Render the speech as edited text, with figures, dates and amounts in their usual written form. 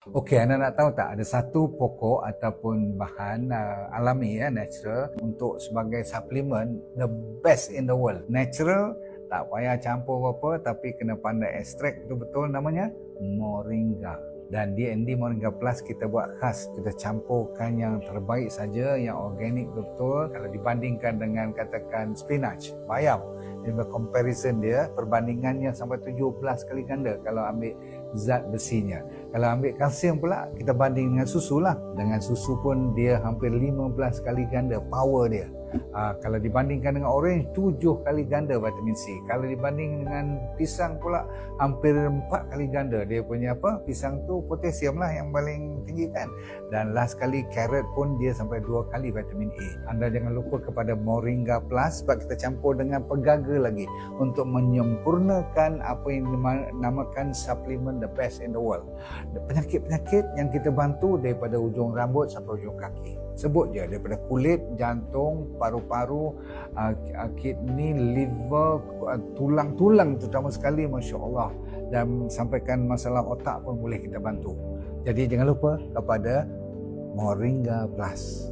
Okey, anda nak tahu tak ada satu pokok ataupun bahan alami natural untuk sebagai suplemen the best in the world. Natural, tak payah campur apa-apa tapi kena pandai ekstrak betul-betul, namanya moringa. Dan D&D Moringa Plus kita buat khas, kita campurkan yang terbaik saja, yang organik betul. Kalau dibandingkan dengan katakan spinach, bayam, dia comparison dia, perbandingannya sampai 17 kali ganda kalau ambil zat besinya. Kalau ambil kalsium pula, kita banding dengan susu lah. Dengan susu pun dia hampir 15 kali ganda power dia. Kalau dibandingkan dengan orange, 7 kali ganda vitamin C. Kalau dibanding dengan pisang pula, hampir 4 kali ganda. Dia punya pisang tu potasium lah yang paling tinggi kan. Dan last kali carrot pun dia sampai 2 kali vitamin A. Anda jangan lupa kepada Moringa Plus sebab kita campur dengan pegaga lagi untuk menyempurnakan apa yang dinamakan suplemen the best in the world. Penyakit-penyakit yang kita bantu daripada ujung rambut sampai ujung kaki. Sebut je, daripada kulit, jantung, paru-paru, kidney, liver, tulang-tulang terutama sekali, Masya Allah. Dan sampaikan masalah otak pun boleh kita bantu. Jadi jangan lupa kepada Moringa Plus.